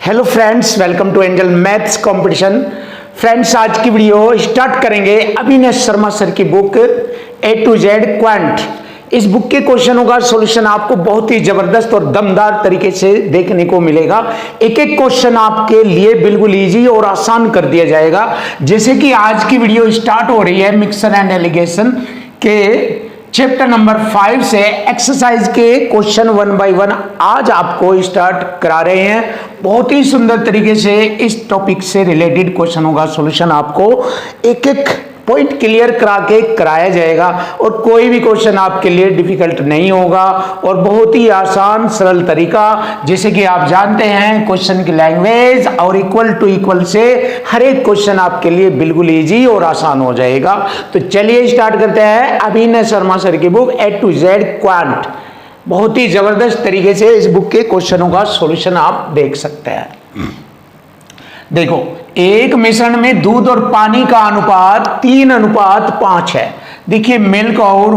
Hello friends, welcome to Angel Maths Competition. Friends, आज की video start करेंगे Avinash Sharma sir की book A to Z quant. इस book के क्वेश्चनों का सॉल्यूशन आपको बहुत ही जबरदस्त और दमदार तरीके से देखने को मिलेगा। एक एक क्वेश्चन आपके लिए बिल्कुल इजी और आसान कर दिया जाएगा। जैसे कि आज की वीडियो स्टार्ट हो रही है मिक्सर एंड एलिगेशन के चैप्टर नंबर 5 से एक्सरसाइज के क्वेश्चन 1 बाय 1 आज आपको स्टार्ट करा रहे हैं। बहुत ही सुंदर तरीके से इस टॉपिक से रिलेटेड क्वेश्चनों का सॉल्यूशन आपको एक एक पॉइंट क्लियर करा के कराया जाएगा और कोई भी क्वेश्चन आपके लिए डिफिकल्ट नहीं होगा और बहुत ही आसान सरल तरीका। जैसे कि आप जानते हैं क्वेश्चन की लैंग्वेज और इक्वल टू इक्वल से हर एक क्वेश्चन आपके लिए बिल्कुल इजी और आसान हो जाएगा। तो चलिए स्टार्ट करते हैं अविनाश शर्मा सर की book A to Z quant. बहुत ही जबरदस्त तरीके से इस बुक के क्वेश्चनों का सॉल्यूशन आप देख सकते हैं। देखो, एक मिश्रण में दूध और पानी का अनुपात 3:5 है। देखिए, मिल्क और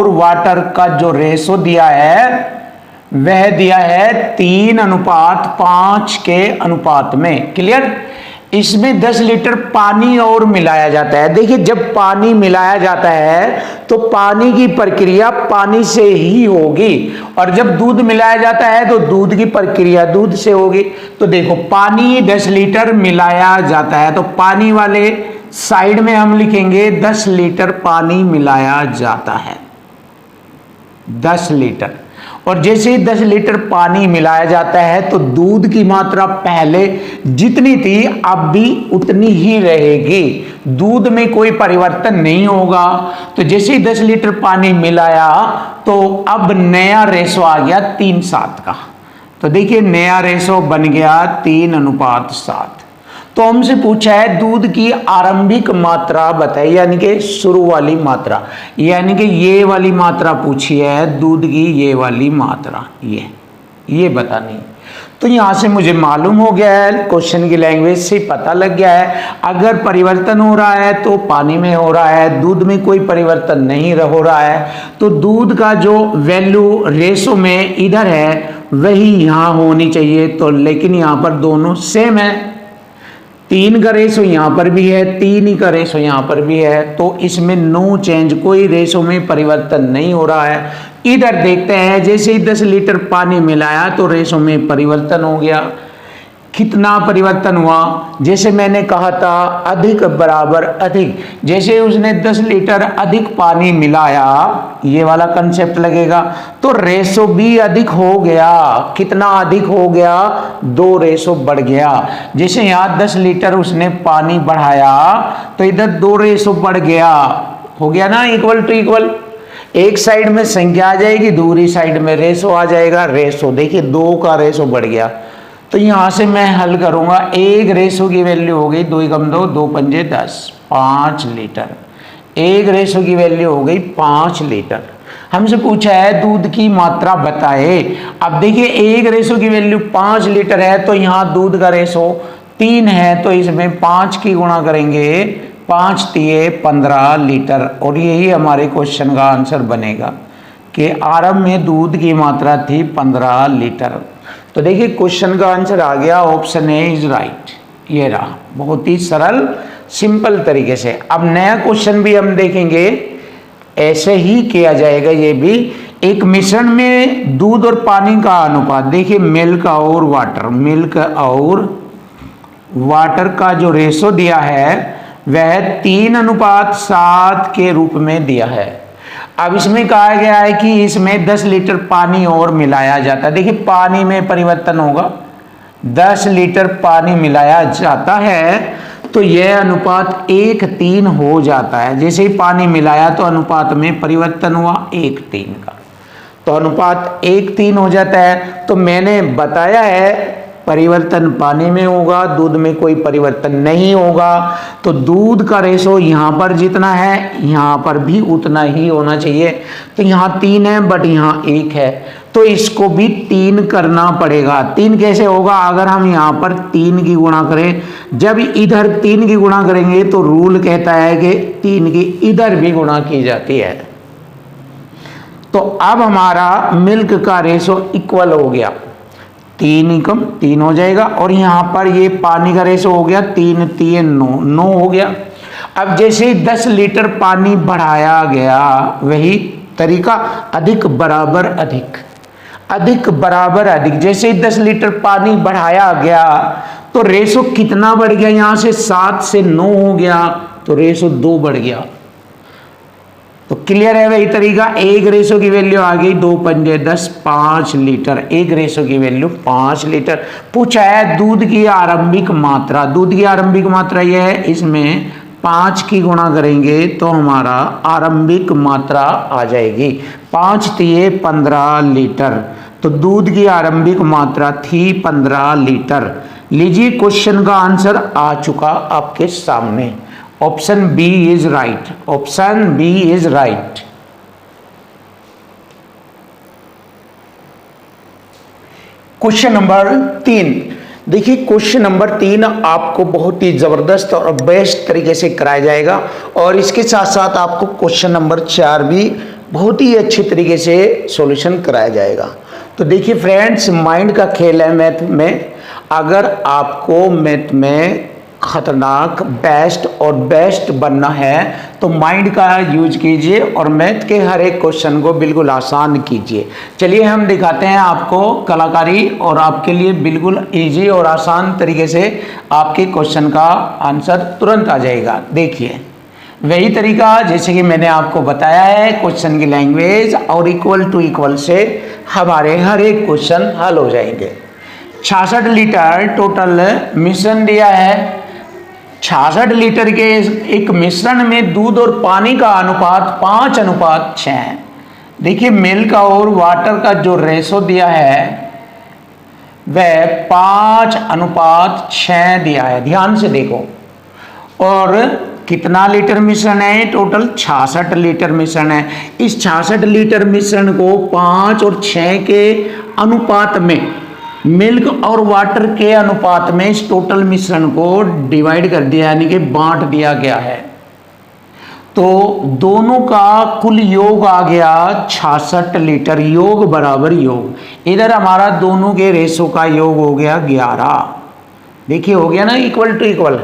वाटर का जो रेशो दिया है वह दिया है 3:5 के अनुपात में। क्लियर? इसमें 10 लीटर पानी और मिलाया जाता है। देखिए, जब पानी मिलाया जाता है तो पानी की प्रक्रिया पानी से ही होगी और जब दूध मिलाया जाता है तो दूध की प्रक्रिया दूध से होगी। तो देखो, पानी 10 लीटर मिलाया जाता है तो पानी वाले साइड में हम लिखेंगे 10 लीटर पानी मिलाया जाता है। 10 लीटर। और जैसे ही 10 लीटर पानी मिलाया जाता है तो दूध की मात्रा पहले जितनी थी अब भी उतनी ही रहेगी, दूध में कोई परिवर्तन नहीं होगा। तो जैसे ही 10 लीटर पानी मिलाया तो अब नया रेशो आ गया 3:7 का। तो देखिए, नया रेशो बन गया 3:7। तो हमसे पूछा है दूध की आरंभिक मात्रा बताइए, यानी कि शुरू वाली मात्रा, यानी कि ये वाली मात्रा पूछी है, दूध की ये वाली मात्रा, ये बतानी। तो यहां से मुझे मालूम हो गया है, क्वेश्चन की लैंग्वेज से पता लग गया है, अगर परिवर्तन हो रहा है तो पानी में हो रहा है, दूध में कोई परिवर्तन नहीं हो रहा है। तो दूध का जो वैल्यू रेशो में इधर है वही यहां होनी चाहिए। तो लेकिन यहां पर दोनों सेम है, 3 का रेशो यहाँ पर भी है, 3 का रेशो यहाँ पर भी है। तो इसमें नो चेंज, कोई रेशो में परिवर्तन नहीं हो रहा है। इधर देखते हैं, जैसे ही 10 लीटर पानी मिलाया तो रेशो में परिवर्तन हो गया। कितना परिवर्तन हुआ? जैसे मैंने कहा था अधिक बराबर अधिक, जैसे उसने 10 लीटर अधिक पानी मिलाया, ये वाला कंसेप्ट लगेगा, तो रेशो भी अधिक हो गया। कितना अधिक हो गया? 2 रेशो बढ़ गया। जैसे यहाँ 10 लीटर उसने पानी बढ़ाया तो इधर 2 रेशो बढ़ गया, हो गया ना इक्वल टू इक्वल। एक साइड में संख्या आ जाएगी, दूसरी साइड में रेशो आ जाएगा। रेशो देखिए 2 का रेशो बढ़ गया। तो यहां से मैं हल करूंगा, एक रेशो की वैल्यू हो गई 2 × 2 2 × 5 10, 5 लीटर। एक रेशो की वैल्यू हो गई 5 लीटर। हमसे पूछा है दूध की मात्रा बताए। अब देखिए, एक रेशो की वैल्यू 5 लीटर है तो यहाँ दूध का रेशो 3 है, तो इसमें 5 की गुणा करेंगे, 5 × 15 लीटर। और यही हमारे क्वेश्चन का आंसर बनेगा कि आरंभ में दूध की मात्रा थी 15 लीटर। तो देखिए, क्वेश्चन का आंसर आ गया, ऑप्शन ए इज राइट। ये रहा, बहुत ही सरल सिंपल तरीके से। अब नया क्वेश्चन भी हम देखेंगे, ऐसे ही किया जाएगा। ये भी एक मिश्रण में दूध और पानी का अनुपात, देखिए मिल्क और वाटर का जो रेशो दिया है वह 3:7 के रूप में दिया है। अब इसमें कहा गया है कि इसमें 10 लीटर पानी और मिलाया जाता है। देखिए, पानी में परिवर्तन होगा, 10 लीटर पानी मिलाया जाता है तो यह अनुपात 1:3 हो जाता है। जैसे ही पानी मिलाया तो अनुपात में परिवर्तन हुआ 1:3 का, तो अनुपात 1:3 हो जाता है। तो मैंने बताया है परिवर्तन पानी में होगा, दूध में कोई परिवर्तन नहीं होगा। तो दूध का रेशो यहाँ पर जितना है यहाँ पर भी उतना ही होना चाहिए। तो यहाँ 3 है बट यहाँ 1 है, तो इसको भी 3 करना पड़ेगा। 3 कैसे होगा? अगर हम यहाँ पर 3 की गुणा करें, जब इधर 3 की गुणा करेंगे तो रूल कहता है कि 3 की इधर भी गुणा की जाती है। तो अब हमारा मिल्क का रेशो इक्वल हो गया, 3 एकम 3 हो जाएगा, और यहाँ पर ये पानी का रेशो हो गया 3 3 9 9 हो गया। अब जैसे ही 10 लीटर पानी बढ़ाया गया, वही तरीका, अधिक बराबर अधिक, अधिक बराबर अधिक। जैसे ही 10 लीटर पानी बढ़ाया गया तो रेशो कितना बढ़ गया, यहां से 7 से 9 हो गया तो रेशो 2 बढ़ गया। तो क्लियर है वही तरीका। एक रेशो की वैल्यू आ गई 2 पंजे 10, 5 लीटर, एक रेशो की वैल्यू 5 लीटर। पूछा है दूध की आरंभिक मात्रा, दूध की आरंभिक मात्रा यह है, इसमें 5 की गुणा करेंगे तो हमारा आरंभिक मात्रा आ जाएगी 5 तिये 15 लीटर। तो दूध की आरंभिक मात्रा थी 15 लीटर। लीजिए क्वेश्चन का आंसर आ चुका आपके सामने। Option B is right, option B is right. Question number 3, देखिए क्वेश्चन नंबर 3 आपको बहुत ही जबरदस्त और बेस्ट तरीके से कराया जाएगा, और इसके साथ साथ आपको क्वेश्चन नंबर 4 भी बहुत ही अच्छे तरीके से सॉल्यूशन कराया जाएगा। तो देखिए फ्रेंड्स, माइंड का खेल है मैथ में। अगर आपको मैथ में खतरनाक बेस्ट और बेस्ट बनना है तो माइंड का यूज कीजिए और मैथ के हर एक क्वेश्चन को बिल्कुल आसान कीजिए। चलिए हम दिखाते हैं आपको कलाकारी, और आपके लिए बिल्कुल इजी और आसान तरीके से आपके क्वेश्चन का आंसर तुरंत आ जाएगा। देखिए वही तरीका जैसे कि मैंने आपको बताया है, क्वेश्चन की लैंग्वेज और इक्वल टू इक्वल से हमारे हर एक क्वेश्चन हल हो जाएंगे। 66 लीटर टोटल मिश्रण दिया है। 66 लीटर के एक मिश्रण में दूध और पानी का अनुपात 5:6 है। देखिए मिल्क और वाटर का जो रेशो दिया है वह 5:6 दिया है, ध्यान से देखो। और कितना लीटर मिश्रण है, टोटल 66 लीटर मिश्रण है। इस 66 लीटर मिश्रण को 5 और 6 के अनुपात में, मिल्क और वाटर के अनुपात में इस टोटल मिश्रण को डिवाइड कर दिया, यानी कि बांट दिया गया है। तो दोनों का कुल योग आ गया 66 लीटर, योग बराबर योग। इधर हमारा दोनों के रेशो का योग हो गया 11। देखिए हो गया ना इक्वल टू इक्वल।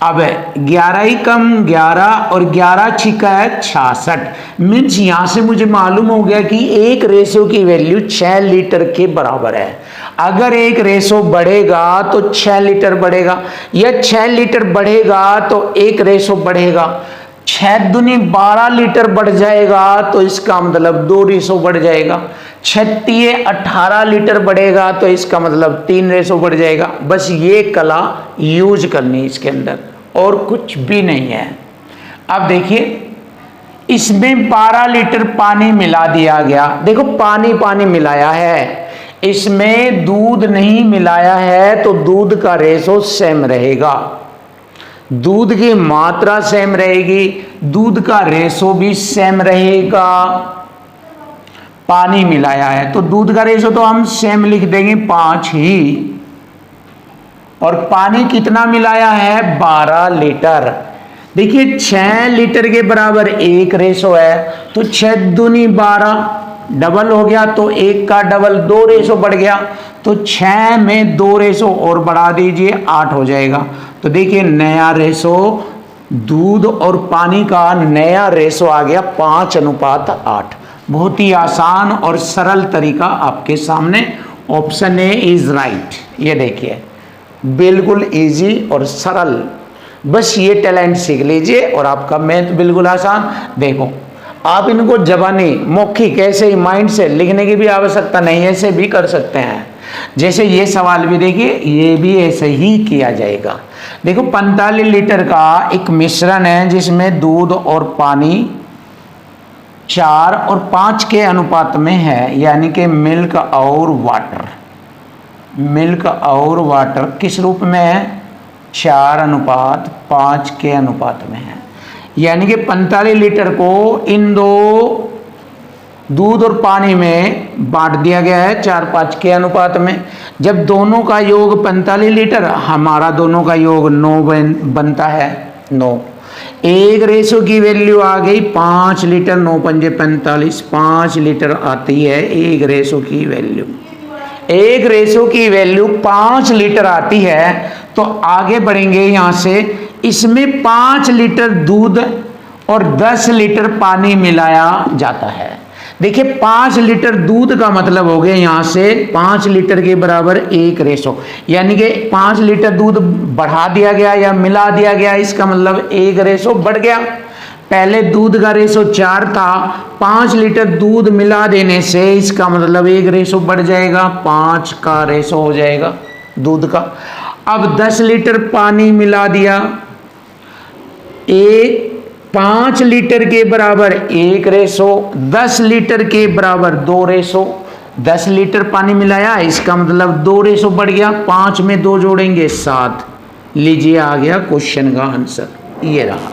अब 11 ही कम 11 और 11 छिका है 66। मीन्स यहां से मुझे मालूम हो गया कि एक रेशो की वैल्यू 6 लीटर के बराबर है। अगर एक रेशो बढ़ेगा तो 6 लीटर बढ़ेगा, या 6 लीटर बढ़ेगा तो एक रेशो बढ़ेगा। 6 दूनी 12 लीटर बढ़ जाएगा तो इसका मतलब 2 रेशो बढ़ जाएगा। 6 तिये 18 लीटर बढ़ेगा तो इसका मतलब 3 रेशो बढ़ जाएगा। बस ये कला यूज करनी इसके अंदर, और कुछ भी नहीं है। अब देखिए इसमें 12 लीटर पानी मिला दिया गया। देखो पानी पानी मिलाया है, इसमें दूध नहीं मिलाया है तो दूध का रेशो सेम रहेगा, दूध की मात्रा सेम रहेगी, दूध का रेशो भी सेम रहेगा। पानी मिलाया है तो दूध का रेशो तो हम सेम लिख देंगे 5 ही, और पानी कितना मिलाया है 12 लीटर। देखिए 6 लीटर के बराबर एक रेशो है, तो 6 दूनी 12 डबल हो गया, तो एक का डबल 2 रेशो बढ़ गया, तो 6 में 2 रेशो और बढ़ा दीजिए 8 हो जाएगा। तो देखिए नया रेशो दूध और पानी का नया रेशो आ गया 5:8। बहुत ही आसान और सरल तरीका आपके सामने। Option A is right. ये देखिए बिल्कुल इजी और सरल, बस ये टैलेंट सीख लीजिए और आपका मैथ बिल्कुल आसान। देखो आप इनको जबानी मौखिक ऐसे ही माइंड से लिखने की भी आवश्यकता नहीं, ऐसे भी कर सकते हैं। जैसे ये सवाल भी देखिए, ये भी ऐसे ही किया जाएगा। देखो 45 लीटर का एक मिश्रण है जिसमें दूध और पानी 4 और 5 के अनुपात में है, यानी कि मिल्क और वाटर। मिल्क और वाटर किस रूप में है, 4:5 के अनुपात में है। यानी कि 45 लीटर को इन दो दूध और पानी में बांट दिया गया है 4:5 के अनुपात में। जब दोनों का योग 45 लीटर, हमारा दोनों का योग 9 बनता है, 9। एक रेशो की वैल्यू आ गई 5 लीटर, 9 पंजे 45, 5 लीटर आती है एक रेशो की वैल्यू। एक रेशो की वैल्यू 5 लीटर आती है, तो आगे बढ़ेंगे यहां से। इसमें 5 लीटर दूध और 10 लीटर पानी मिलाया जाता है। देखिए 5 लीटर दूध का मतलब हो गया यहां से 5 लीटर के बराबर एक रेशो, यानी कि 5 लीटर दूध बढ़ा दिया गया या मिला दिया गया, इसका मतलब एक रेशो बढ़ गया। पहले दूध का रेशो 4 था, 5 लीटर दूध मिला देने से इसका मतलब एक रेशो बढ़ जाएगा, 5 का रेशो हो जाएगा दूध का। अब 10 लीटर पानी मिला दिया, 5 लीटर के बराबर एक रेशो, 10 लीटर के बराबर 2 रेशो। 10 लीटर पानी मिलाया, इसका मतलब 2 रेशो बढ़ गया, 5 में 2 जोड़ेंगे 7। लीजिए आ गया क्वेश्चन का आंसर, ये रहा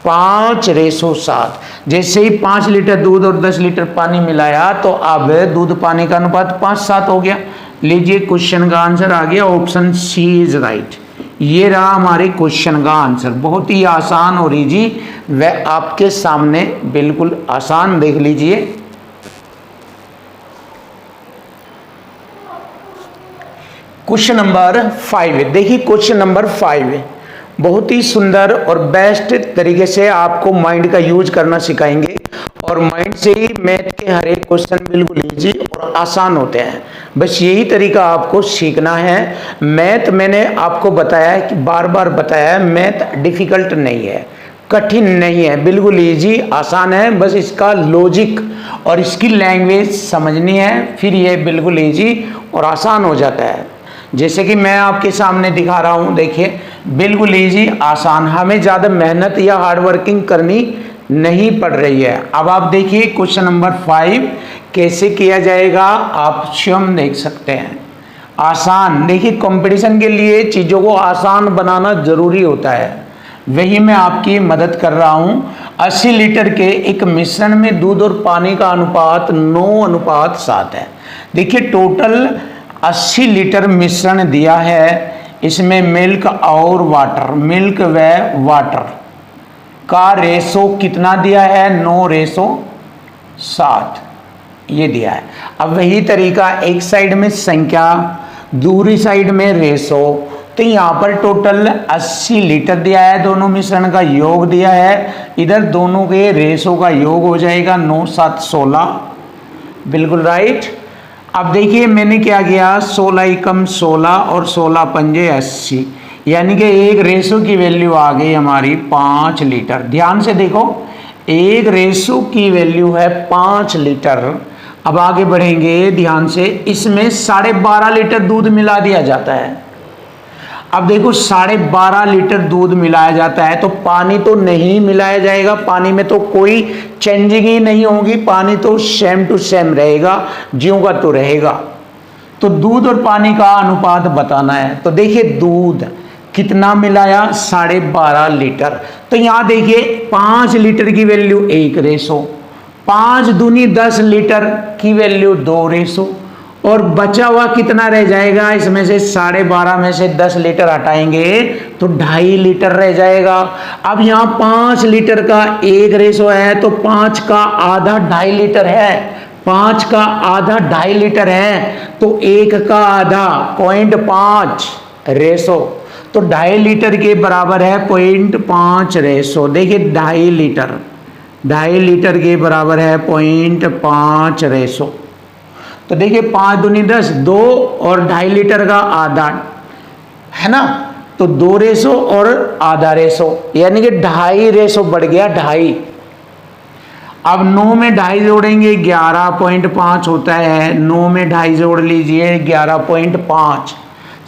5:7। जैसे ही 5 लीटर दूध और 10 लीटर पानी मिलाया तो अब दूध पानी का अनुपात 5:7 हो गया। लीजिए क्वेश्चन का आंसर आ गया, ऑप्शन सी इज राइट। ये रहा हमारे क्वेश्चन का आंसर, बहुत ही आसान और इजी, वह आपके सामने बिल्कुल आसान, देख लीजिए। क्वेश्चन नंबर 5, देखिए क्वेश्चन नंबर 5 बहुत ही सुंदर और बेस्ट तरीके से आपको माइंड का यूज करना सिखाएंगे, और माइंड से ही मैथ के हर एक क्वेश्चन बिल्कुल इजी और आसान होते हैं। बस यही तरीका आपको सीखना है। मैथ मैंने आपको बताया है कि बार बार बताया है, मैथ डिफिकल्ट नहीं है, कठिन नहीं है, बिल्कुल इजी आसान है। बस इसका लॉजिक और इसकी लैंग्वेज समझनी है, फिर ये बिल्कुल इजी और आसान हो जाता है। जैसे कि मैं आपके सामने दिखा रहा हूँ, देखिए बिल्कुल इजी आसान, हमें ज़्यादा मेहनत या हार्ड वर्किंग करनी नहीं पड़ रही है। अब आप देखिए क्वेश्चन नंबर 5 कैसे किया जाएगा, आप स्वयं देख सकते हैं। आसान, देखिए कंपटीशन के लिए चीज़ों को आसान बनाना जरूरी होता है, वही मैं आपकी मदद कर रहा हूँ। 80 लीटर के एक मिश्रण में दूध और पानी का अनुपात 9:7 है। देखिए टोटल 80 लीटर मिश्रण दिया है, इसमें मिल्क और वाटर, मिल्क व वाटर का रेशो कितना दिया है, 9:7 ये दिया है। अब वही तरीका एक साइड में संख्या, दूसरी साइड में रेशो, तो यहाँ पर टोटल 80 लीटर दिया है, दोनों मिश्रण का योग दिया है, इधर दोनों के रेशो का योग हो जाएगा 9×7 16, बिल्कुल राइट। अब देखिए मैंने क्या किया, 16×16 और 16×5 80, यानी कि एक रेशो की वैल्यू आ गई हमारी 5 लीटर। ध्यान से देखो, एक रेशो की वैल्यू है 5 लीटर। अब आगे बढ़ेंगे ध्यान से, इसमें 12.5 लीटर दूध मिला दिया जाता है। अब देखो 12.5 लीटर दूध मिलाया जाता है, तो पानी तो नहीं मिलाया जाएगा, पानी में तो कोई चेंजिंग ही नहीं होगी, पानी तो सेम टू सेम रहेगा, ज्यों का तो रहेगा। तो दूध और पानी का अनुपात बताना है, तो देखिए दूध कितना मिलाया, 12.5 लीटर। तो यहां देखिए 5 लीटर की वैल्यू 1 रेशो, 5 दूनी 10 लीटर की वैल्यू 2 रेशो, और बचा हुआ कितना रह जाएगा, इसमें से 12.5 में से 10 लीटर हटाएंगे तो 2.5 लीटर रह जाएगा। अब यहाँ 5 लीटर का 1 रेशो है, तो 5 का आधा 2.5 लीटर है, 5 का आधा 2.5 लीटर है, तो 1 का आधा 0.5 रेशो, तो 2.5 लीटर के बराबर है 0.5 रेशो। देखिए 2.5 लीटर के बराबर है 0.5 रेशो। तो देखिए 5 दूनी 10, 2 और 2.5 लीटर का आधा है ना, तो 2 रेशो और आधा रेशो, यानी कि 2.5 रेशो बढ़ गया 2.5। अब 9 में 2.5 जोड़ेंगे 11.5 होता है, 9 में 2.5 जोड़ लीजिए 11.5,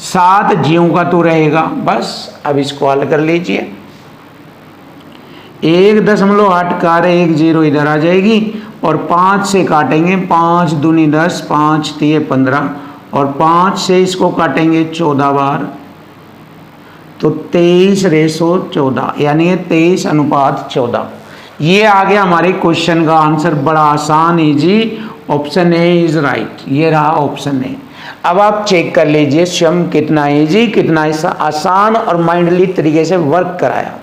7 ज्यों का तो रहेगा। बस अब इसको हल कर लीजिए, 1.8 कार 1 0 इधर आ जाएगी, और 5 से काटेंगे, 5 दूनी 10, 5 3 15, और 5 से इसको काटेंगे 14 बार, तो 23:14, यानी 23:14। ये आ गया हमारे क्वेश्चन का आंसर, बड़ा आसान easy, option A is right. ये रहा ऑप्शन ए। अब आप चेक कर लीजिए स्वयं कितना इजी, कितना आसान और माइंडली तरीके से वर्क कराया।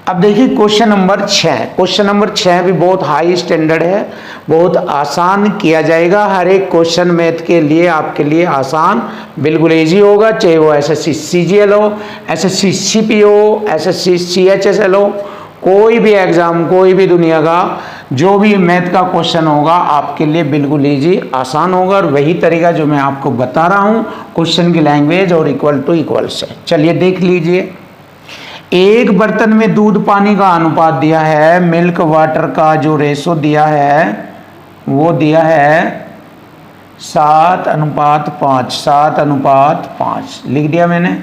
अब देखिए क्वेश्चन नंबर 6। क्वेश्चन नंबर 6 भी बहुत हाई स्टैंडर्ड है, बहुत आसान किया जाएगा। हर एक क्वेश्चन मैथ के लिए आपके लिए आसान, बिल्कुल इजी होगा, चाहे वो एसएससी सीजीएल हो, एसएससी सीपी हो, एसएससी सीएचएसएल हो, कोई भी एग्जाम, कोई भी दुनिया का जो भी मैथ का क्वेश्चन होगा आपके लिए बिल्कुल इजी आसान होगा। और वही तरीका जो मैं आपको बता रहा हूँ क्वेश्चन की लैंग्वेज और इक्वल टू इक्वल से। चलिए देख लीजिए, एक बर्तन में दूध पानी का अनुपात दिया है, मिल्क वाटर का जो रेशो दिया है वो दिया है 7:5, 7:5 लिख दिया मैंने।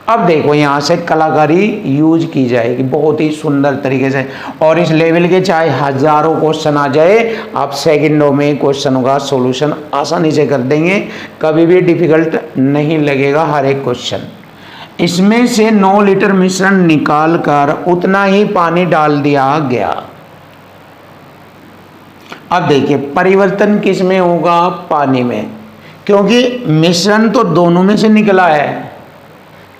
अब देखो यहाँ से कलाकारी यूज की जाएगी बहुत ही सुंदर तरीके से, और इस लेवल के चाहे हजारों क्वेश्चन आ जाए आप सेकंडों में क्वेश्चनों का सॉल्यूशन आसानी से कर देंगे, कभी भी डिफिकल्ट नहीं लगेगा हर एक क्वेश्चन। इसमें से 9 लीटर मिश्रण निकाल कर उतना ही पानी डाल दिया गया। अब देखिए परिवर्तन किस में होगा, पानी में, क्योंकि मिश्रण तो दोनों में से निकला है,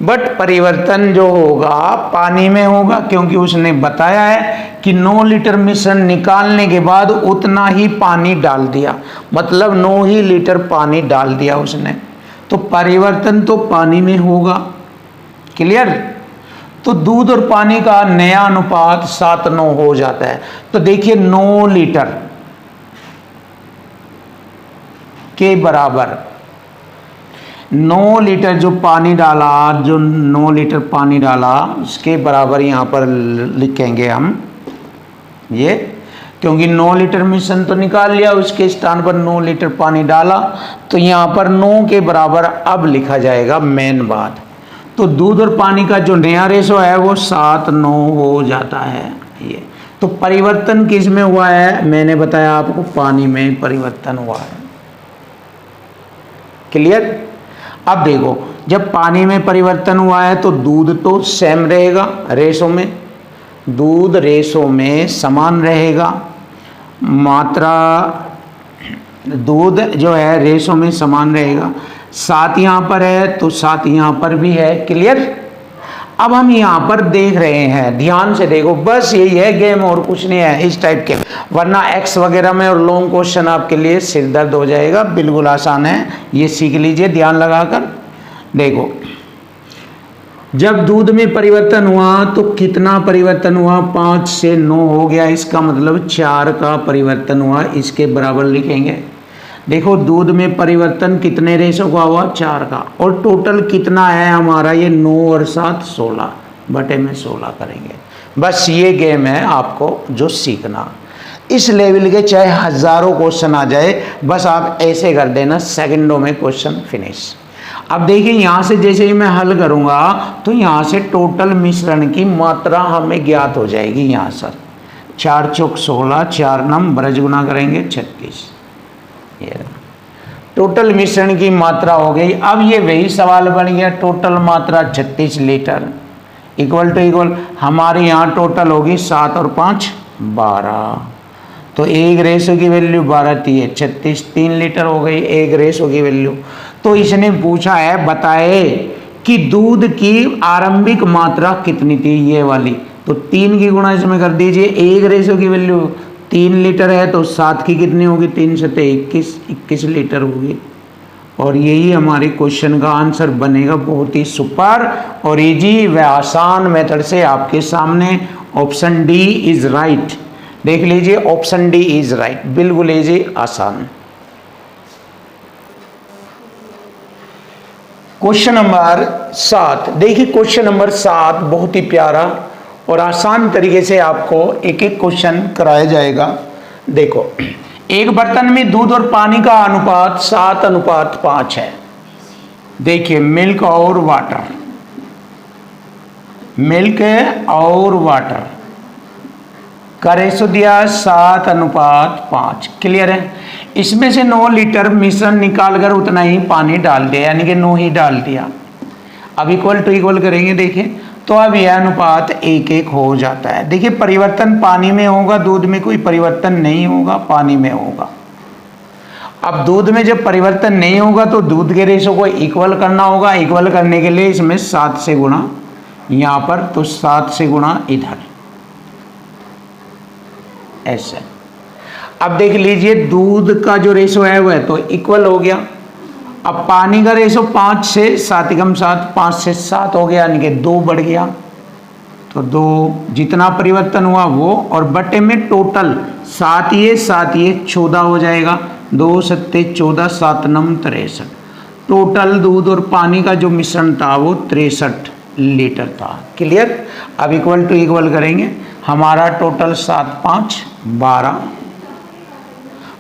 बट परिवर्तन जो होगा पानी में होगा, क्योंकि उसने बताया है कि 9 लीटर मिश्रण निकालने के बाद उतना ही पानी डाल दिया, मतलब 9 ही लीटर पानी डाल दिया उसने, तो परिवर्तन तो पानी में होगा। क्लियर? तो दूध और पानी का नया अनुपात 7:9 हो जाता है। तो देखिए 9 लीटर के बराबर 9 लीटर जो पानी डाला, जो 9 लीटर पानी डाला उसके बराबर यहाँ पर लिखेंगे हम ये, क्योंकि 9 लीटर मिश्रण तो निकाल लिया, उसके स्थान पर 9 लीटर पानी डाला, तो यहाँ पर 9 के बराबर अब लिखा जाएगा मेन बात। तो दूध और पानी का जो नया रेशो है वो 7:9 हो जाता है ये। तो परिवर्तन किस में हुआ है, मैंने बताया आपको पानी में परिवर्तन हुआ है। क्लियर? अब देखो जब पानी में परिवर्तन हुआ है तो दूध तो सेम रहेगा रेशो में, दूध रेशो में समान रहेगा, मात्रा दूध जो है रेशो में समान रहेगा, 7 यहाँ पर है तो 7 यहाँ पर भी है। क्लियर? अब हम यहाँ पर देख रहे हैं, ध्यान से देखो, बस यही है गेम और कुछ नहीं है इस टाइप के, वरना एक्स वगैरह में और लॉन्ग क्वेश्चन आपके लिए सिर दर्द हो जाएगा। बिल्कुल आसान है, ये सीख लीजिए ध्यान लगाकर। देखो जब दूध में परिवर्तन हुआ तो कितना परिवर्तन हुआ, 5 से 9 हो गया, इसका मतलब 4 का परिवर्तन हुआ, इसके बराबर लिखेंगे। देखो दूध में परिवर्तन कितने रेशो का हुआ, 4 का, और टोटल कितना है हमारा ये 9 और 7 16 बटे में 16 करेंगे। बस ये गेम है आपको जो सीखना, इस लेवल के चाहे हजारों क्वेश्चन आ जाए बस आप ऐसे कर देना, सेकंडों में क्वेश्चन फिनिश। अब देखिए यहाँ से जैसे ही मैं हल करूँगा तो यहाँ से टोटल मिश्रण की मात्रा हमें ज्ञात हो जाएगी। यहाँ सर 4 चौक 16, 4 नम ब्रज गुना करेंगे 36, ये टोटल मिश्रण की मात्रा हो गई। अब ये वही सवाल बन गया, टोटल मात्रा 36 लीटर इक्वल टू इक्वल हमारे यहाँ टोटल होगी 7 और 5 12, तो एक रेशो की वैल्यू 12 थी, 36 3 लीटर हो गई एक रेशो की वैल्यू। तो इसने पूछा है बताए कि दूध की आरंभिक मात्रा कितनी थी, ये वाली, तो 3 की गुणा इसमें कर दीजिए, एक रेशो की वैल्यू 3 लीटर है तो 7 की कितनी होगी, 3 से 21 लीटर होगी। और यही हमारे क्वेश्चन का आंसर बनेगा, बहुत ही सुपर और इजी व आसान मेथड से आपके सामने। ऑप्शन डी इज राइट, देख लीजिए ऑप्शन डी इज राइट, बिल्कुल इजी आसान। क्वेश्चन नंबर 7, देखिए क्वेश्चन नंबर 7 बहुत ही प्यारा और आसान तरीके से आपको एक एक क्वेश्चन कराया जाएगा। देखो एक बर्तन में दूध और पानी का अनुपात 7:5 है। देखिए मिल्क और वाटर, मिल्क और वाटर का रेशो दिया 7:5। क्लियर है? इसमें से 9 लीटर मिश्रण निकालकर उतना ही पानी डाल दिया, यानी कि 9 ही डाल दिया। अब इक्वल टू इक्वल करेंगे, देखिए तो अब यह अनुपात 1:1 हो जाता है। देखिए परिवर्तन पानी में होगा, दूध में कोई परिवर्तन नहीं होगा, पानी में होगा। अब दूध में जब परिवर्तन नहीं होगा तो दूध के रेशो को इक्वल करना होगा, इक्वल करने के लिए इसमें 7 से गुणा यहाँ पर, तो 7 से गुणा इधर, SN। अब देख लीजिए दूध का जो रेशो है वह तो इक्वल हो गया। अब पानी का रेशो 5 से 7 एकम 7, 5 से 7 हो गया, यानी कि 2 बढ़ गया। तो 2 जितना परिवर्तन हुआ वो, और बटे में टोटल 7 ये 14 हो जाएगा। 2 सत्ते 14, 7 नम 63। टोटल दूध और पानी का जो मिश्रण था वो 63 लीटर था। क्लियर। अब इक्वल टू इक्वल करेंगे, हमारा टोटल 7 5 12।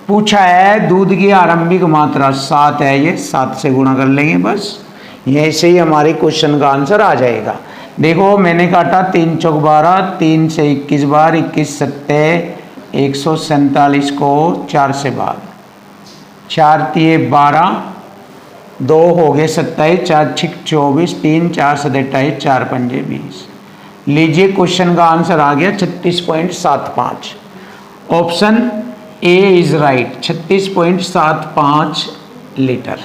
पूछा है दूध की आरंभिक मात्रा 7 है, ये 7 से गुणा कर लेंगे बस, ऐसे ही हमारे क्वेश्चन का आंसर आ जाएगा। देखो मैंने काटा 3 चौक 12, 3 से 21 बार, 21 सत्ते 147 को 4 से बार, 4 तिये 12, 2 हो गए 27, 4 छिक 24, 3 4 7 28, 4 पंजे 20। लीजिए क्वेश्चन का आंसर आ गया 36.75। Option A is right, 36.75 litre.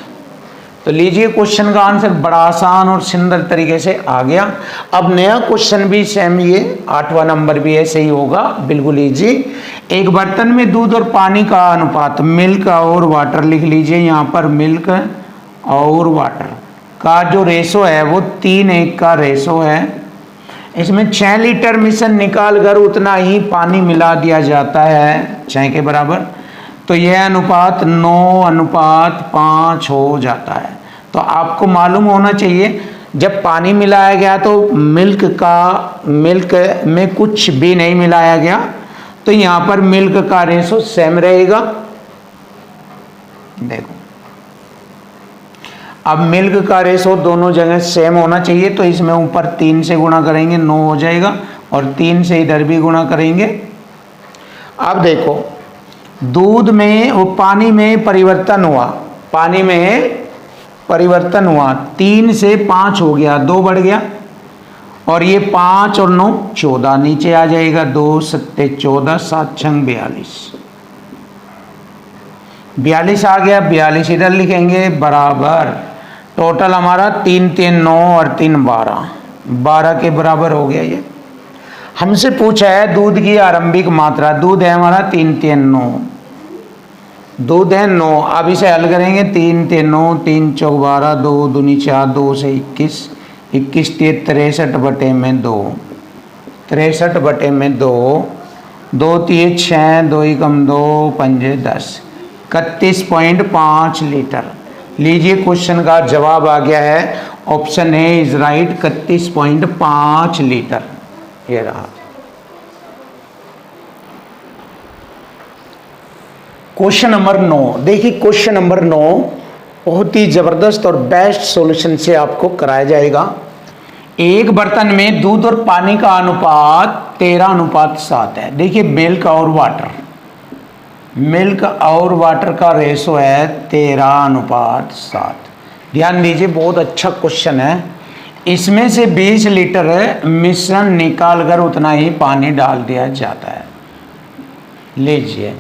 तो लीजिए क्वेश्चन का आंसर बड़ा आसान और सुंदर तरीके से आ गया। अब नया क्वेश्चन भी सेम, ये 8वां नंबर भी ऐसे ही होगा, बिल्कुल इजी। एक बर्तन में दूध और पानी का अनुपात, मिल्क और वाटर लिख लीजिए यहाँ पर, मिल्क और वाटर का जो रेशो है वो 3:1 का रेशो है। इसमें 6 लीटर मिश्रण निकाल कर उतना ही पानी मिला दिया जाता है 6 के बराबर, तो यह अनुपात 9:5 हो जाता है। तो आपको मालूम होना चाहिए जब पानी मिलाया गया तो मिल्क में कुछ भी नहीं मिलाया गया, तो यहाँ पर मिल्क का रेशो सेम रहेगा। देखो अब मिल्क का रेशो दोनों जगह सेम होना चाहिए, तो इसमें ऊपर 3 से गुणा करेंगे 9 हो जाएगा, और 3 से इधर भी गुणा करेंगे। अब देखो दूध में और पानी में परिवर्तन हुआ, पानी में परिवर्तन हुआ 3 से 5 हो गया, 2 बढ़ गया, और ये 5 और 9 14 नीचे आ जाएगा। 2 सत्ते 14, 7 छंग 42, 42 आ गया, 42 इधर लिखेंगे बराबर। टोटल हमारा 3 3 9 और 3 12, 12 के बराबर हो गया। ये हमसे पूछा है दूध की आरंभिक मात्रा, दूध है हमारा 3 3 9, दूध है 9। अब इसे हल करेंगे, 3 3 9, 3 चौक 12, 2 दूनी 4, 2 से 21, 21 तिये 63 बटे में 2, 63 बटे में 2, 2 तिये 6, 2 एकम 2 पंजे 10, 31.5 लीटर। लीजिए क्वेश्चन का जवाब आ गया है, option A is right, 31.5 litre. ये रहा क्वेश्चन नंबर 9। देखिए क्वेश्चन नंबर 9 बहुत ही जबरदस्त और बेस्ट सॉल्यूशन से आपको कराया जाएगा। एक बर्तन में दूध और पानी का अनुपात 13:7 है। देखिए मिल्क और वाटर का रेशो है 13:7। ध्यान दीजिए बहुत अच्छा क्वेश्चन है। इसमें से 20 लीटर मिश्रण निकाल कर उतना ही पानी डाल दिया जाता है। लीजिए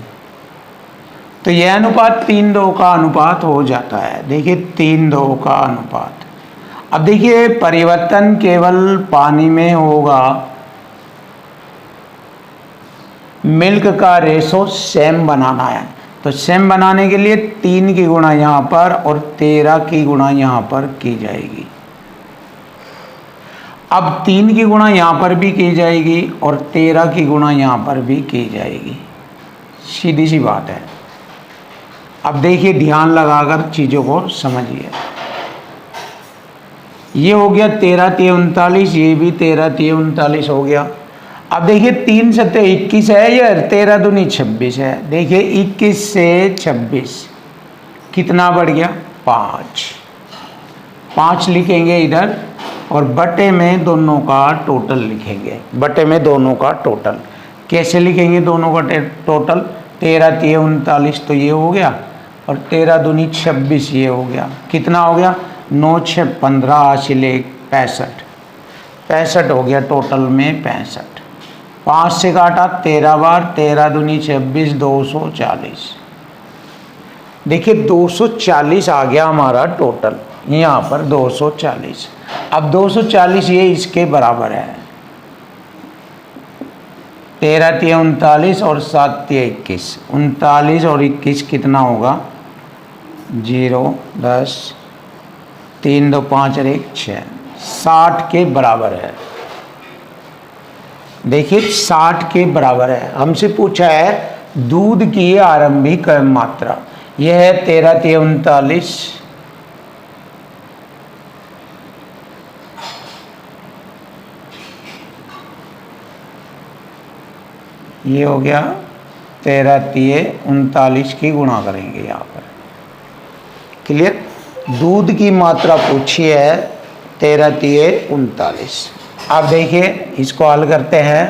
तो यह अनुपात 3:2 का अनुपात हो जाता है। देखिए 3:2 का अनुपात। अब देखिए परिवर्तन केवल पानी में होगा, मिल्क का रेशो सेम बनाना है, तो सेम बनाने के लिए 3 की गुणा यहाँ पर और 13 की गुणा यहाँ पर की जाएगी। अब 3 की गुणा यहाँ पर भी की जाएगी और 13 की गुणा यहाँ पर भी की जाएगी। सीधी सी बात है। अब देखिए ध्यान लगाकर चीज़ों को समझिए। ये हो गया 13 3 39, ये भी 13 3 39 हो गया। अब देखिए 3 सत्ते 21 है या 13 दूनी 26 है। देखिए 21 से 26 कितना बढ़ गया 5 लिखेंगे इधर और बटे में दोनों का टोटल लिखेंगे। बटे में दोनों का टोटल कैसे लिखेंगे? दोनों का टोटल 13 3 39 तो ये हो गया और 13 दूनी 26 ये हो गया। कितना हो गया 9 6 15 8 65 हो गया। टोटल में 65। 5 से काटा 13 बार, 13 दूनी 26 240। देखिए 240 आ गया हमारा टोटल। यहाँ पर 240। अब 240 ये इसके बराबर है। 13 तिया 39 और 7 तिया 21, 39 और 21 कितना होगा? 0, 10, 3, 2, 5 और 1, 6, 60 के बराबर है। देखिए 60 के बराबर है। हमसे पूछा है दूध की आरंभिक मात्रा, यह है 13 तिया 39, ये हो गया 13 तिये 39 की गुणा करेंगे यहाँ पर। क्लियर? दूध की मात्रा पूछी है 13 तिये 39। अब देखिए इसको हल करते हैं।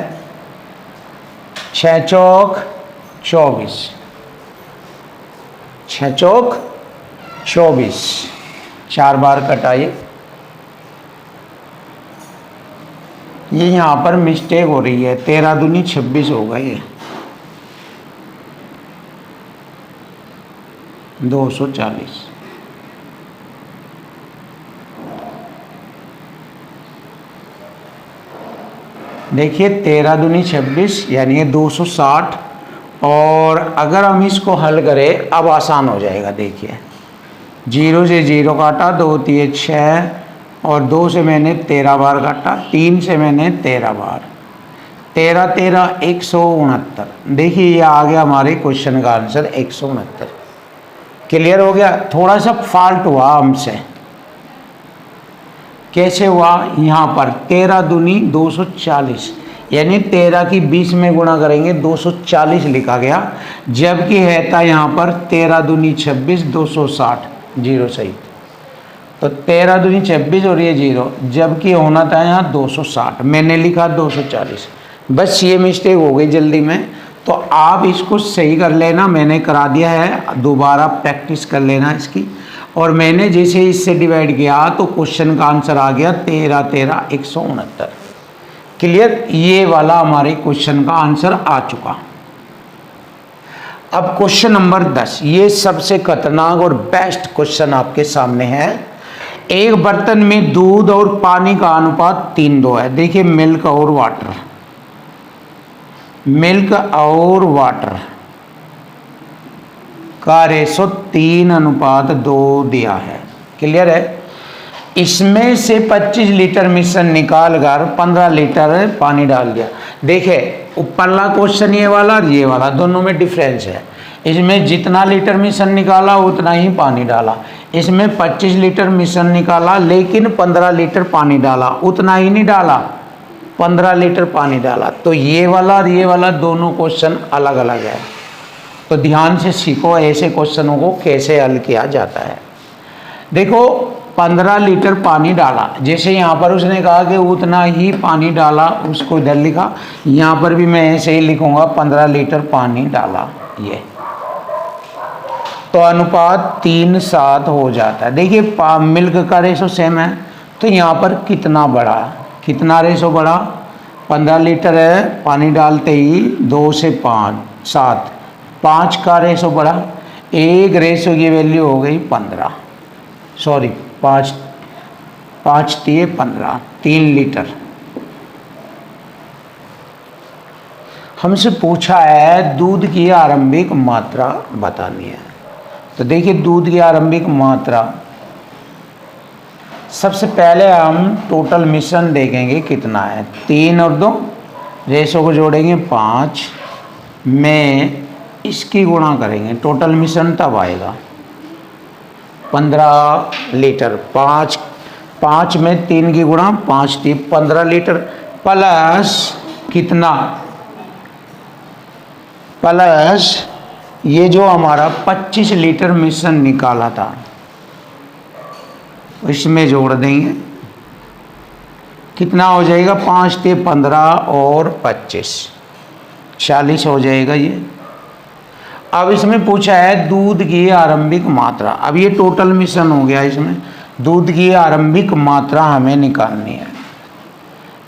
6 चौक 24, 6 चौक 24, 4 बार कटाइए। ये यहाँ पर मिस्टेक हो रही है, 13 दूनी 26 होगा ये, 240। देखिए 13 दूनी 26 यानी ये 260। और अगर हम इसको हल करें अब आसान हो जाएगा। देखिए 0 से 0 काटा, 2 तिये 6 और 2 से मैंने 13 बार काटा, 3 से मैंने 13 बार, 13 13 169। देखिए ये आ गया हमारे क्वेश्चन का आंसर 169। क्लियर हो गया? थोड़ा सा फॉल्ट हुआ हमसे। कैसे हुआ? यहाँ पर 13 दूनी 240 यानी 13 की 20 में गुणा करेंगे 240 लिखा गया, जबकि है था यहाँ पर 13 दूनी 26 260, 0 सही। तो 13 दूनी 26 और ये 0, जबकि होना था यहाँ 260, मैंने लिखा 240। बस ये मिस्टेक हो गई जल्दी में। तो आप इसको सही कर लेना, मैंने करा दिया है, दोबारा प्रैक्टिस कर लेना इसकी। और मैंने जैसे इससे डिवाइड किया तो क्वेश्चन का आंसर आ गया 13 13 169। क्लियर? ये वाला हमारे क्वेश्चन का आंसर आ चुका। अब क्वेश्चन नंबर 10, ये सबसे खतरनाक और बेस्ट क्वेश्चन आपके सामने है। एक बर्तन में दूध और पानी का अनुपात 3:2 है। देखिए मिल्क और वाटर, मिल्क और वाटर का रेशो 3:2 दिया है। क्लियर है? इसमें से 25 लीटर मिश्रण निकाल कर 15 लीटर पानी डाल दिया। देखिए ऊपरला क्वेश्चन ये वाला और ये वाला, दोनों में डिफरेंस है। इसमें जितना लीटर मिश्रण निकाला उतना ही पानी डाला, इसमें 25 लीटर मिश्रण निकाला लेकिन 15 लीटर पानी डाला, उतना ही नहीं डाला, 15 लीटर पानी डाला। तो ये वाला और ये वाला दोनों क्वेश्चन अलग अलग है। तो ध्यान से सीखो ऐसे क्वेश्चनों को कैसे हल किया जाता है। देखो 15 लीटर पानी डाला, जैसे यहाँ पर उसने कहा कि उतना ही पानी डाला, उसको इधर लिखा, यहाँ पर भी मैं ऐसे ही लिखूंगा 15 लीटर पानी डाला। ये तो अनुपात 3:7 हो जाता है। देखिए मिल्क का रेशो सेम है, तो यहाँ पर कितना बढ़ा, कितना रेशो बढ़ा? 15 लीटर है, पानी डालते ही 2 से 5 7, 5 का रेशो बढ़ा, एक रेशो की वैल्यू हो गई 15, सॉरी 5 तिये 15, 3 लीटर। हमसे पूछा है दूध की आरंभिक मात्रा बतानी है। तो देखिए दूध की आरंभिक मात्रा, सबसे पहले हम टोटल मिश्रण देखेंगे कितना है। 3 और 2 रेशो को जोड़ेंगे 5 में इसकी गुणा करेंगे, टोटल मिश्रण तब आएगा 15 लीटर। 5 में 3 की गुणा 5 थी 15 लीटर, प्लस कितना, प्लस ये जो हमारा 25 लीटर मिश्रण निकाला था इसमें जोड़ देंगे, कितना हो जाएगा? 5 थे 15 और 25, 40 हो जाएगा ये। अब इसमें पूछा है दूध की आरंभिक मात्रा। अब ये टोटल मिश्रण हो गया, इसमें दूध की आरंभिक मात्रा हमें निकालनी है।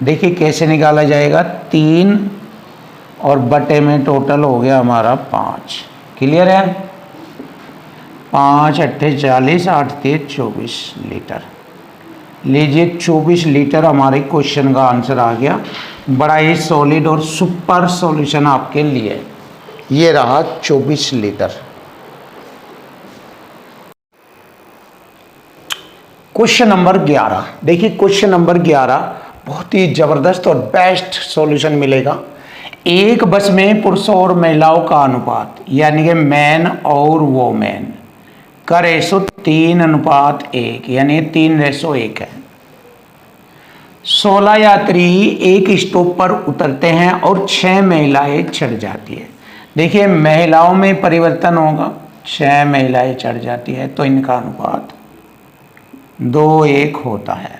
देखिए कैसे निकाला जाएगा, 3 और बटे में टोटल हो गया हमारा 5। क्लियर है? 5 8 40, 8 3 24 लीटर। लीजिए 24 लीटर हमारे क्वेश्चन का आंसर आ गया। बड़ा ही सॉलिड और सुपर सॉल्यूशन आपके लिए। ये रहा 24 लीटर। क्वेश्चन नंबर 11, देखिए क्वेश्चन नंबर 11 बहुत ही जबरदस्त और बेस्ट सॉल्यूशन मिलेगा। एक बस में पुरुषों और महिलाओं का अनुपात यानी कि मैन और वोमेन का रेशो 3:1 यानी 3:1 है। 16 यात्री एक स्टॉप पर उतरते हैं और 6 महिलाएं चढ़ जाती है। देखिए महिलाओं में परिवर्तन होगा, 6 महिलाएं चढ़ जाती है तो इनका अनुपात 2:1 होता है,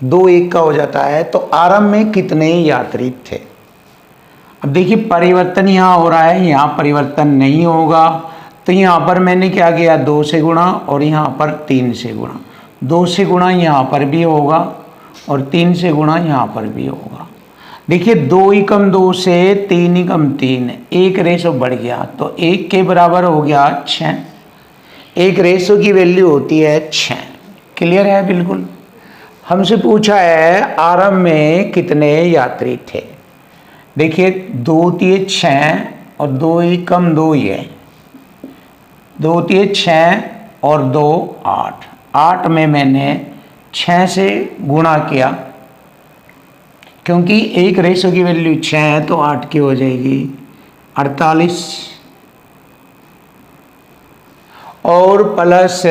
2:1 का हो जाता है। तो आरंभ में कितने यात्री थे? अब देखिए परिवर्तन यहाँ हो रहा है, यहाँ परिवर्तन नहीं होगा, तो यहाँ पर मैंने क्या किया 2 से गुणा और यहाँ पर 3 से गुणा। 2 से गुणा यहाँ पर भी होगा और 3 से गुणा यहाँ पर भी होगा। देखिए 2 ही कम 2 से 3 ही कम 3, एक रेशो बढ़ गया तो 1 के बराबर हो गया 6। एक रेशो की वैल्यू होती है 6। क्लियर है बिल्कुल। हमसे पूछा है आरंभ में कितने यात्री थे। देखिए 2 3 6 और 2 ही कम 2 ही है, 2 3 6 और 2 8। 8 में मैंने 6 से गुणा किया क्योंकि एक रेशो की वैल्यू 6 है तो 8 की हो जाएगी 48 और प्लस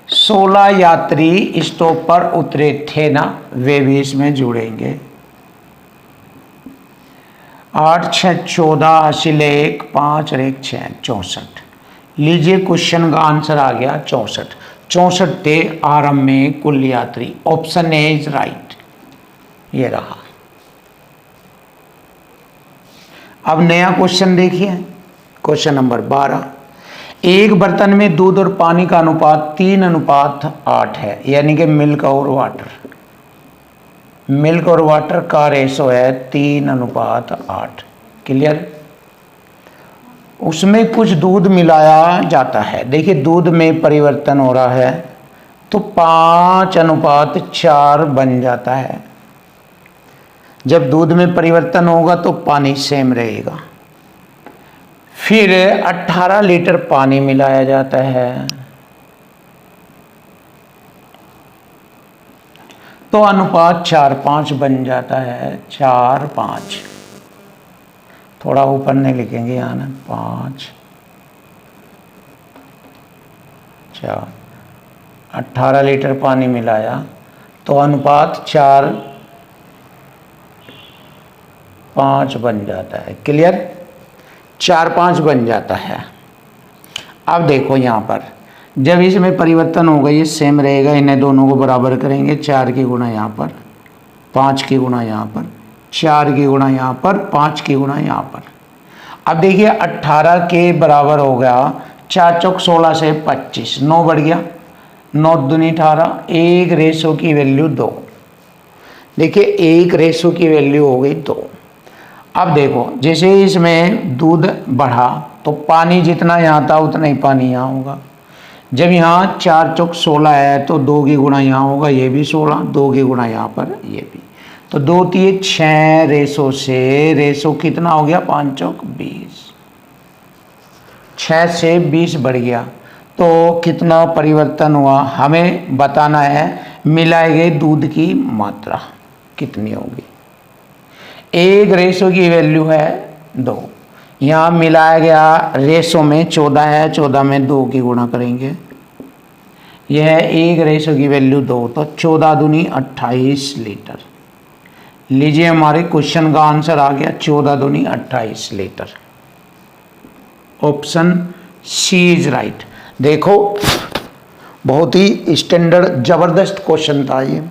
16 यात्री स्टॉप पर उतरे थे ना, वे भी इसमें जुड़ेंगे। 8 6 14 80 1 5 और 1 6 64। लीजिए क्वेश्चन का आंसर आ गया 64। 64 थे आरंभ में कुल यात्री। Option A is right. ये रहा। अब नया क्वेश्चन देखिए, क्वेश्चन नंबर 12। एक बर्तन में दूध और पानी का अनुपात 3:8 है यानी कि मिल्क और वाटर। मिल्क और वाटर का रेशो है 3:8। क्लियर। उसमें कुछ दूध मिलाया जाता है। देखिए दूध में परिवर्तन हो रहा है तो 5:4 बन जाता है। जब दूध में परिवर्तन होगा तो पानी सेम रहेगा। फिर 18 लीटर पानी मिलाया जाता है तो अनुपात 4:5 बन जाता है। 4:5, थोड़ा ऊपर नहीं लिखेंगे यहाँ ना, 5 4। 18 लीटर पानी मिलाया तो अनुपात 4:5 बन जाता है। क्लियर। 4:5 बन जाता है। अब देखो यहाँ पर जब इसमें परिवर्तन होगा ये सेम रहेगा, इन्हें दोनों को बराबर करेंगे। 4 की गुणा यहाँ पर, 5 की गुणा यहाँ पर, 4 की गुणा यहाँ पर, 5 की गुणा यहाँ पर। अब देखिए 18 के बराबर हो गया 4 चौक 16 से 25, 9 बढ़ गया, 9 दूनी 18। एक रेशो की वैल्यू 2। देखिए एक रेशो की वैल्यू हो गई 2। अब देखो जैसे इसमें दूध बढ़ा तो पानी जितना यहाँ था उतना ही पानी यहाँ होगा। जब यहाँ 4 चौक 16 है तो 2 की गुणा यहाँ होगा, ये भी 16, 2 की गुणा यहाँ पर, ये भी। तो 2 3 6 रेशो से रेशो कितना हो गया 5 चौक 20, 6 से 20 बढ़ गया। तो कितना परिवर्तन हुआ हमें बताना है। मिलाए गए दूध की मात्रा कितनी होगी। एक रेशो की वैल्यू है 2। यहाँ मिलाया गया रेशो में 14 है, 14 में 2 की गुणा करेंगे। यह है एक रेशो की वैल्यू 2, तो 14 दूनी 28 लीटर। लीजिए हमारे क्वेश्चन का आंसर आ गया 14 दूनी 28 litre. Option C is right. देखो बहुत ही स्टैंडर्ड जबरदस्त क्वेश्चन था ये।